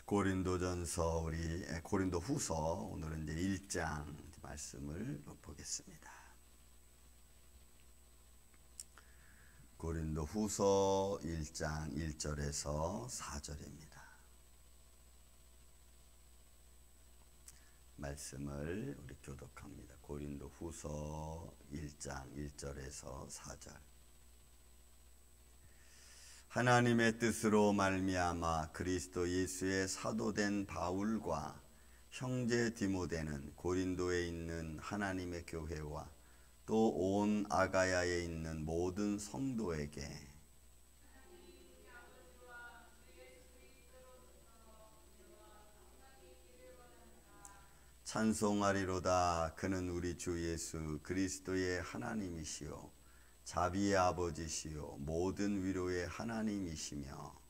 고린도전서 우리 고린도후서 오늘은 이제 1장 말씀을 보겠습니다. 고린도후서 1장 1절에서 4절입니다. 말씀을 우리 교독합니다. 고린도후서 1장 1절에서 4절. 하나님의 뜻으로 말미암아 그리스도 예수의 사도된 바울과 형제 디모데는 고린도에 있는 하나님의 교회와 또 온 아가야에 있는 모든 성도에게 찬송하리로다. 그는 우리 주 예수 그리스도의 하나님이시요 자비의 아버지시요 모든 위로의 하나님이시며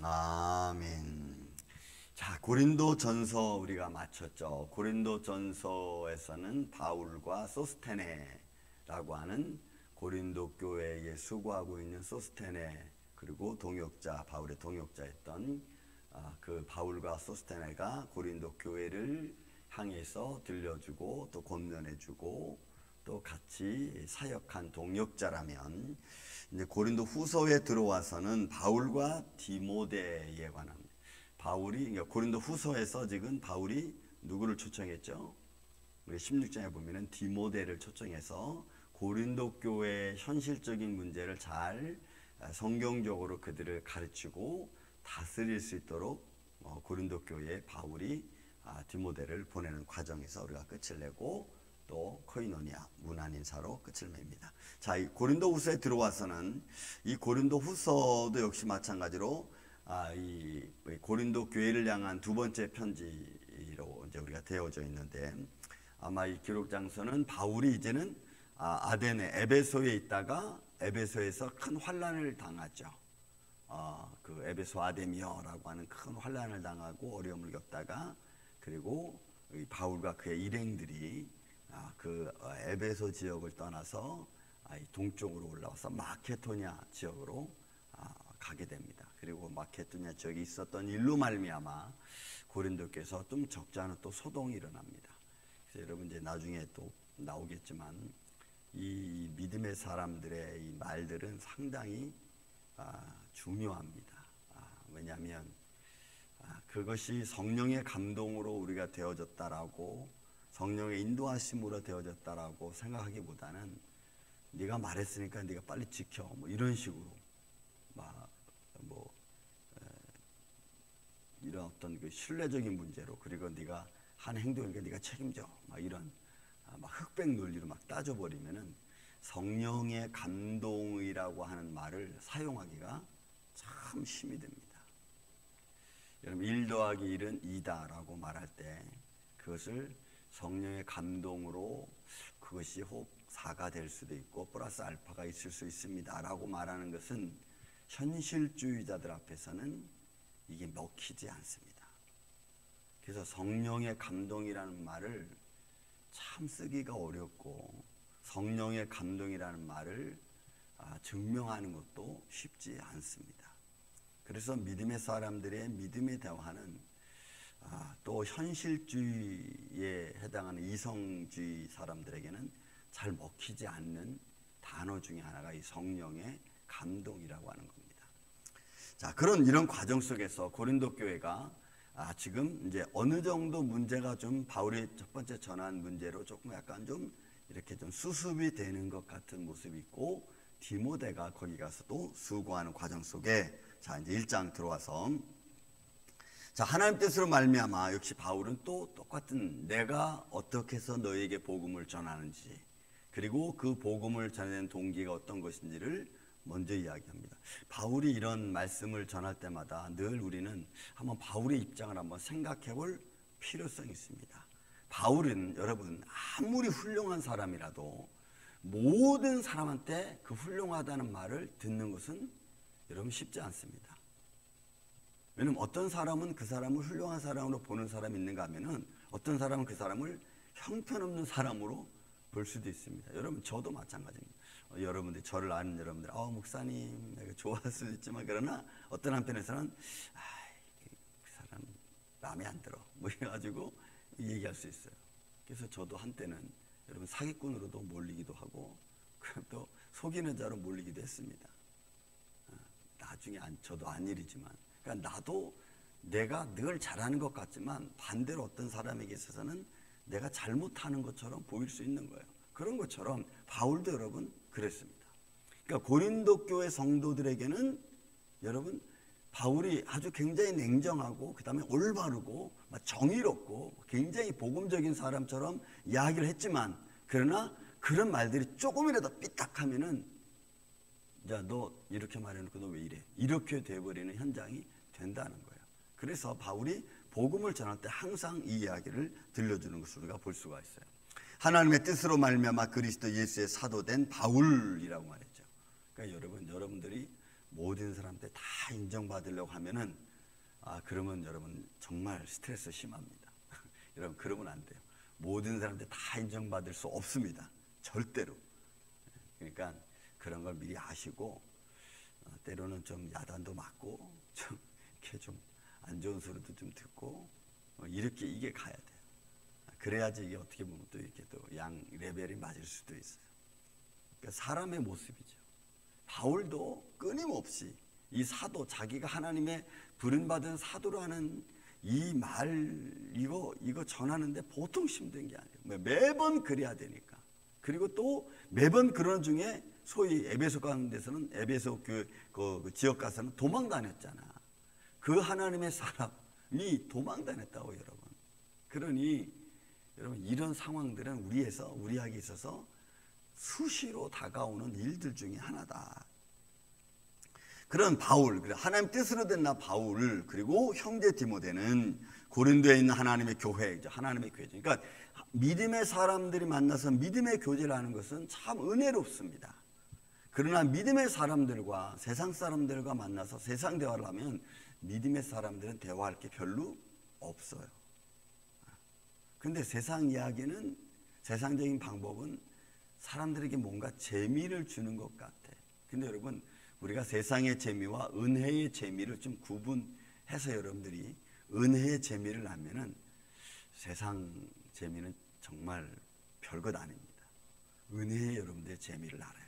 아멘. 자, 고린도전서 우리가 마쳤죠. 고린도전서에서는 바울과 소스테네라고 하는 고린도 교회에 수고하고 있는 소스테네, 그리고 동역자, 바울의 동역자였던 그 바울과 소스테네가 고린도 교회를 향해서 들려주고 또 권면해주고 또 같이 사역한 동역자라면, 이제 고린도 후서에 들어와서는 바울과 디모데에 관한, 그러니까 고린도 후서에서 지금 바울이 누구를 초청했죠? 우리 16장에 보면은 디모데를 초청해서 고린도 교회의 현실적인 문제를 잘 성경적으로 그들을 가르치고 다스릴 수 있도록 고린도 교회에 바울이 디모데를 보내는 과정에서 우리가 끝을 내고 또 코이노니아 문안 인사로 끝을 맺습니다. 자, 이 고린도 후서에 들어와서는 이 고린도 후서도 역시 마찬가지로 이 고린도 교회를 향한 두 번째 편지로 이제 우리가 되어져 있는데, 아마 이 기록 장소는 바울이 이제는 아데네 에베소에 있다가 에베소에서 큰 환란을 당하죠. 그 에베소 아데미어라고 하는 큰 환란을 당하고 어려움을 겪다가, 그리고 이 바울과 그의 일행들이 그 에베소 지역을 떠나서 동쪽으로 올라와서 마케도냐 지역으로 가게 됩니다. 그리고 마케도냐 지역에 있었던 일로 말미암아 고린도께서 좀 적지 않은 또 소동이 일어납니다. 그래서 여러분 이제 나중에 또 나오겠지만 이 믿음의 사람들의 이 말들은 상당히 중요합니다. 왜냐하면 그것이 성령의 감동으로 우리가 되어졌다라고, 성령의 인도하심으로 되어졌다라고 생각하기보다는 네가 말했으니까 네가 빨리 지켜, 뭐 이런 식으로 이런 어떤 그 신뢰적인 문제로, 그리고 네가 한 행동이니까 네가 책임져, 이런 흑백 논리로 따져버리면은 성령의 감동이라고 하는 말을 사용하기가 참 힘이 됩니다. 여러분 1 더하기 1은 2다라고 말할 때 그것을 성령의 감동으로 그것이 혹 4가 될 수도 있고 플러스 알파가 있을 수 있습니다 라고 말하는 것은 현실주의자들 앞에서는 이게 먹히지 않습니다. 그래서 성령의 감동이라는 말을 참 쓰기가 어렵고, 성령의 감동이라는 말을 증명하는 것도 쉽지 않습니다. 그래서 믿음의 사람들의 믿음의 대화는 또 현실주의에 해당하는 이성주의 사람들에게는 잘 먹히지 않는 단어 중에 하나가 이 성령의 감동이라고 하는 겁니다. 자, 이런 과정 속에서 고린도 교회가 지금 이제 어느 정도 문제가 좀 바울이 첫 번째 전한 문제로 조금 약간 좀 이렇게 좀 수습이 되는 것 같은 모습이 있고, 디모데가 거기 가서 또 수고하는 과정 속에, 자 이제 1장 들어와서, 자 하나님 뜻으로 말미암아 역시 바울은 또 똑같은, 내가 어떻게 해서 너에게 복음을 전하는지, 그리고 그 복음을 전하는 동기가 어떤 것인지를 먼저 이야기합니다. 바울이 이런 말씀을 전할 때마다 늘 우리는 한번 바울의 입장을 한번 생각해 볼 필요성이 있습니다. 바울은 여러분 아무리 훌륭한 사람이라도 모든 사람한테 그 훌륭하다는 말을 듣는 것은 여러분 쉽지 않습니다. 왜냐면 어떤 사람은 그 사람을 훌륭한 사람으로 보는 사람이 있는가 하면은 어떤 사람은 그 사람을 형편없는 사람으로 볼 수도 있습니다. 여러분, 저도 마찬가지입니다. 여러분들, 저를 아는 여러분들, 목사님 내가 좋아할 수도 있지만, 그러나 어떤 한편에서는 그 사람 마음에 안 들어 뭐 이래가지고 얘기할 수 있어요. 그래서 저도 한때는 여러분 사기꾼으로도 몰리기도 하고, 그럼 또 속이는 자로 몰리기도 했습니다. 나중에 저도 안 일이지만, 그러니까 나도 내가 늘 잘하는 것 같지만 반대로 어떤 사람에게 있어서는 내가 잘못하는 것처럼 보일 수 있는 거예요. 그런 것처럼 바울도 여러분 그랬습니다. 그러니까 고린도 교회 성도들에게는 여러분 바울이 아주 굉장히 냉정하고 그 다음에 올바르고 정의롭고 굉장히 복음적인 사람처럼 이야기를 했지만, 그러나 그런 말들이 조금이라도 삐딱하면은 야, 너 이렇게 말해놓고 너 왜 이래? 이렇게 돼버리는 현장이 된다는 거예요. 그래서 바울이 복음을 전할 때 항상 이 이야기를 들려주는 것을 우리가 볼 수가 있어요. 하나님의 뜻으로 말미암아 그리스도 예수의 사도된 바울이라고 말했죠. 그러니까 여러분들이 모든 사람한테 다 인정받으려고 하면은 그러면 여러분 정말 스트레스 심합니다. 여러분, 그러면 안 돼요. 모든 사람한테 다 인정받을 수 없습니다. 절대로. 그러니까 그런 걸 미리 아시고, 때로는 좀 야단도 맞고 좀 이렇게 좀 안 좋은 소리도 좀 듣고 이렇게 이게 가야 돼요. 그래야지 이게 어떻게 보면 또 이렇게 또 양 레벨이 맞을 수도 있어요. 그러니까 사람의 모습이죠. 바울도 끊임없이 이 사도, 자기가 하나님의 부름받은 사도라는 이 말, 이거 전하는데 보통 힘든 게 아니에요. 매번 그래야 되니까. 그리고 또 매번 그런 중에 소위 에베소 가는 데서는, 에베소 그 지역 가서는 도망 다녔잖아. 그 하나님의 사람이 도망 다녔다고 여러분. 그러니 여러분, 이런 상황들은 우리에게 있어서 수시로 다가오는 일들 중에 하나다. 그런 바울, 하나님 뜻으로 된 나 바울, 그리고 형제 디모데는 고린도에 있는 하나님의 교회죠. 하나님의 교회죠. 그러니까 믿음의 사람들이 만나서 믿음의 교제를 하는 것은 참 은혜롭습니다. 그러나 믿음의 사람들과 세상 사람들과 만나서 세상 대화를 하면 믿음의 사람들은 대화할 게 별로 없어요. 근데 세상 이야기는, 세상적인 방법은 사람들에게 뭔가 재미를 주는 것 같아. 근데 여러분, 우리가 세상의 재미와 은혜의 재미를 좀 구분해서 여러분들이 은혜의 재미를 알면은 세상 재미는 정말 별것 아닙니다. 은혜의 여러분들의 재미를 알아요.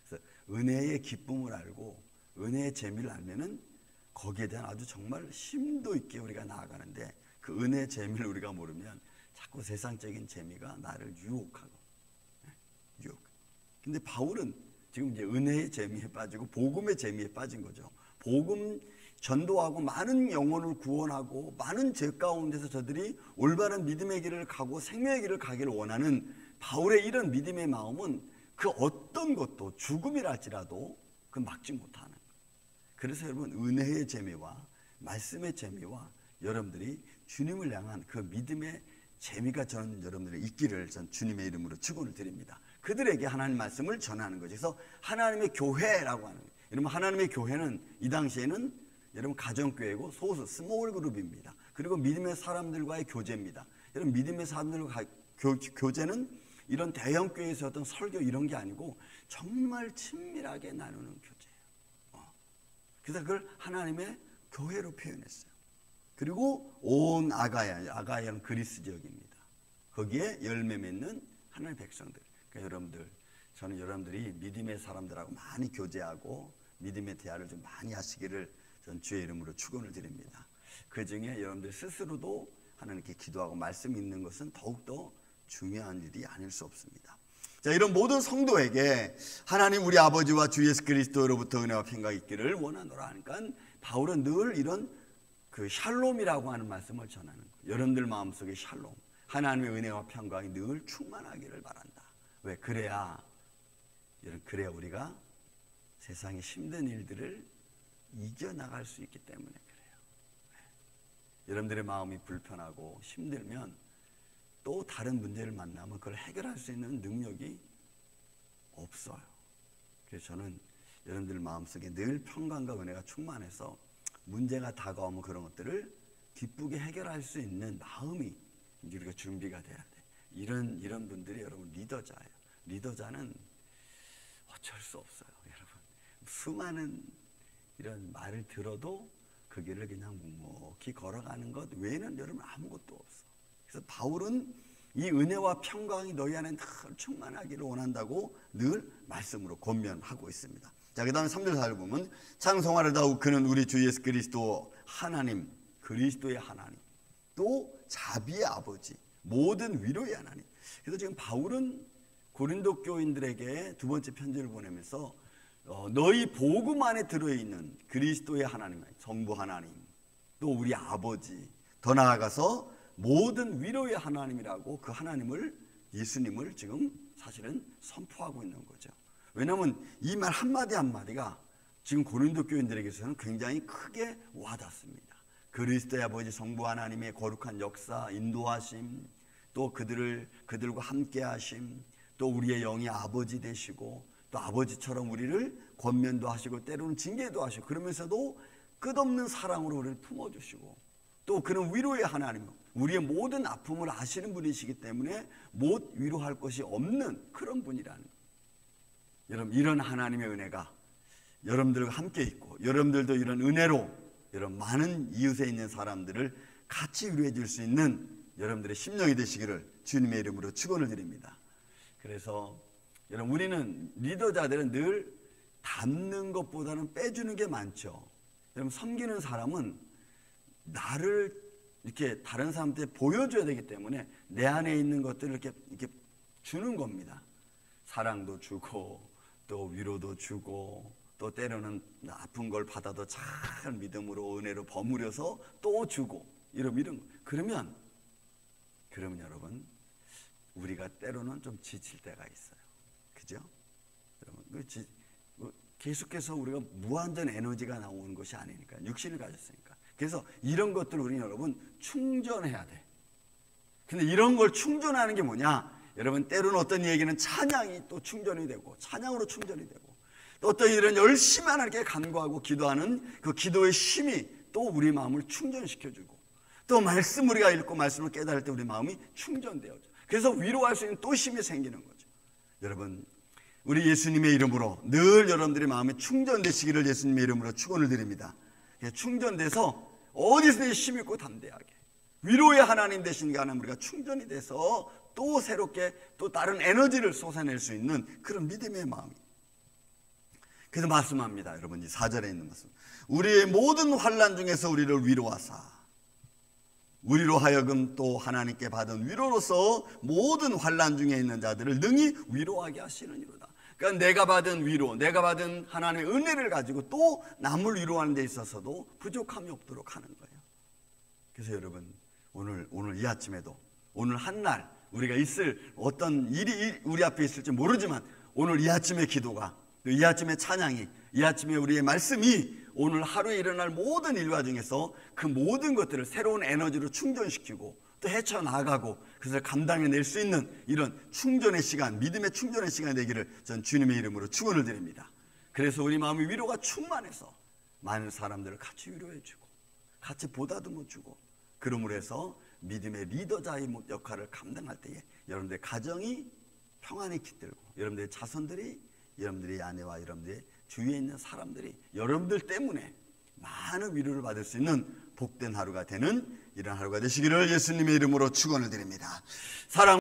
그래서 은혜의 기쁨을 알고 은혜의 재미를 알면은 거기에 대한 아주 정말 심도 있게 우리가 나아가는데, 그 은혜의 재미를 우리가 모르면 자꾸 세상적인 재미가 나를 유혹하고. 근데 바울은 지금 이제 은혜의 재미에 빠지고 복음의 재미에 빠진 거죠. 복음 전도하고 많은 영혼을 구원하고 많은 죄 가운데서 저들이 올바른 믿음의 길을 가고 생명의 길을 가기를 원하는 바울의 이런 믿음의 마음은 그 어떤 것도 죽음이랄지라도 그 막지 못하는 거예요. 그래서 여러분, 은혜의 재미와 말씀의 재미와 여러분들이 주님을 향한 그 믿음의 재미가 저는 여러분들의 있기를 전 주님의 이름으로 축원을 드립니다. 그들에게 하나님 말씀을 전하는 거죠. 그래서 하나님의 교회라고 하는 거예요. 여러분, 하나님의 교회는 이 당시에는 여러분 가정교회고 소수 스몰 그룹입니다. 그리고 믿음의 사람들과의 교제입니다. 여러분, 믿음의 사람들과 교제는 이런 대형 교회에서 어떤 설교 이런 게 아니고 정말 친밀하게 나누는 교제예요. 그래서 그걸 하나님의 교회로 표현했어요. 그리고 온 아가야는 그리스 지역입니다. 거기에 열매 맺는 하나님의 백성들. 그러니까 여러분들, 저는 여러분들이 믿음의 사람들하고 많이 교제하고 믿음의 대화를 좀 많이 하시기를 전 주의 이름으로 축원을 드립니다. 그 중에 여러분들 스스로도 하나님께 기도하고 말씀 읽는 것은 더욱더 중요한 일이 아닐 수 없습니다. 자, 이런 모든 성도에게 하나님 우리 아버지와 주 예수 그리스도로부터 은혜와 평강이 있기를 원하노라 하니까 바울은 늘 이런 그 샬롬이라고 하는 말씀을 전하는 거예요. 여러분들 마음속에 샬롬, 하나님의 은혜와 평강이 늘 충만하기를 바란다. 왜? 그래야 우리가 세상의 힘든 일들을 이겨나갈 수 있기 때문에 그래요. 여러분들의 마음이 불편하고 힘들면 또 다른 문제를 만나면 그걸 해결할 수 있는 능력이 없어요. 그래서 저는 여러분들 마음속에 늘 평강과 은혜가 충만해서 문제가 다가오면 그런 것들을 기쁘게 해결할 수 있는 마음이 우리가 준비가 돼야 돼. 이런 분들이 여러분 리더자예요. 리더자는 어쩔 수 없어요. 여러분 수많은 이런 말을 들어도 그 길을 그냥 묵묵히 걸어가는 것 외에는 여러분 아무것도 없어. 그래서 바울은 이 은혜와 평강이 너희 안에 늘 충만하기를 원한다고 늘 말씀으로 권면하고 있습니다. 자, 그 다음에 3절 4절 보면 찬송하려다오 그는 우리 주 예수 그리스도 하나님, 그리스도의 하나님, 또 자비의 아버지, 모든 위로의 하나님. 그래서 지금 바울은 고린도 교인들에게 두 번째 편지를 보내면서 너희 복음 안에 들어있는 그리스도의 하나님, 성부 하나님, 또 우리 아버지, 더 나아가서 모든 위로의 하나님이라고 그 하나님을, 예수님을 지금 사실은 선포하고 있는 거죠. 왜냐하면 이 말 한마디 한마디가 지금 고린도 교인들에게서는 굉장히 크게 와닿습니다. 그리스도의 아버지 성부 하나님의 거룩한 역사, 인도하심, 또 그들과 함께 하심, 또 우리의 영이 아버지 되시고 또 아버지처럼 우리를 권면도 하시고 때로는 징계도 하시고 그러면서도 끝없는 사랑으로 우리를 품어주시고 또 그는 위로의 하나님, 우리의 모든 아픔을 아시는 분이시기 때문에 못 위로할 것이 없는 그런 분이라는 거예요. 여러분 이런 하나님의 은혜가 여러분들과 함께 있고 여러분들도 이런 은혜로 여러분 많은 이웃에 있는 사람들을 같이 위로해 줄 수 있는 여러분들의 심령이 되시기를 주님의 이름으로 축원을 드립니다. 그래서 여러분 우리는 리더자들은 늘 담는 것보다는 빼주는 게 많죠. 여러분 섬기는 사람은 나를 이렇게 다른 사람한테 보여줘야 되기 때문에 내 안에 있는 것들을 이렇게 주는 겁니다. 사랑도 주고 또 위로도 주고 또 때로는 아픈 걸 받아도 잘 믿음으로 은혜로 버무려서 또 주고 이런 거. 그러면 여러분 우리가 때로는 좀 지칠 때가 있어요. 그죠? 여러분 계속해서 우리가 무한전 에너지가 나오는 것이 아니니까 육신을 가졌으니까. 그래서 이런 것들을 우리 여러분 충전해야 돼. 근데 이런 걸 충전하는 게 뭐냐? 여러분 때로는 어떤 얘기는 찬양이 또 충전이 되고 찬양으로 충전이 되고 또 어떤 일은 열심히 하나님께 간구하고 기도하는 그 기도의 힘이 또 우리 마음을 충전시켜주고 또 말씀 우리가 읽고 말씀을 깨달을 때 우리 마음이 충전되어져. 그래서 위로할 수 있는 또 힘이 생기는 거죠. 여러분 우리 예수님의 이름으로 늘 여러분들의 마음에 충전되시기를 예수님의 이름으로 축원을 드립니다. 충전돼서 어디서든 힘있고 담대하게 위로의 하나님 되신 하나님 우리가 충전이 돼서 또 새롭게 또 다른 에너지를 쏟아낼 수 있는 그런 믿음의 마음이. 그래서 말씀합니다. 여러분 이 4절에 있는 말씀. 우리의 모든 환난 중에서 우리를 위로하사 우리로 하여금 또 하나님께 받은 위로로서 모든 환난 중에 있는 자들을 능히 위로하게 하시느니로다. 그러니까 내가 받은 위로, 내가 받은 하나님의 은혜를 가지고 또 남을 위로하는 데 있어서도 부족함이 없도록 하는 거예요. 그래서 여러분 오늘 이 아침에도 오늘 한날 우리가 있을 어떤 일이 우리 앞에 있을지 모르지만 오늘 이 아침의 기도가 이 아침의 찬양이 이 아침에 우리의 말씀이 오늘 하루에 일어날 모든 일과 중에서 그 모든 것들을 새로운 에너지로 충전시키고 또 헤쳐나가고 그것을 감당해낼 수 있는 이런 충전의 시간, 믿음의 충전의 시간이 되기를 전 주님의 이름으로 축원을 드립니다. 그래서 우리 마음의 위로가 충만해서 많은 사람들을 같이 위로해주고 같이 보다듬어주고 그러므로 해서 믿음의 리더자의 역할을 감당할 때에 여러분들의 가정이 평안히 깃들고 여러분들의 자손들이 여러분들의 아내와 여러분들의 주위에 있는 사람들이 여러분들 때문에 많은 위로를 받을 수 있는 복된 하루가 되는 이런 하루가 되시기를 예수님의 이름으로 축원을 드립니다. 사랑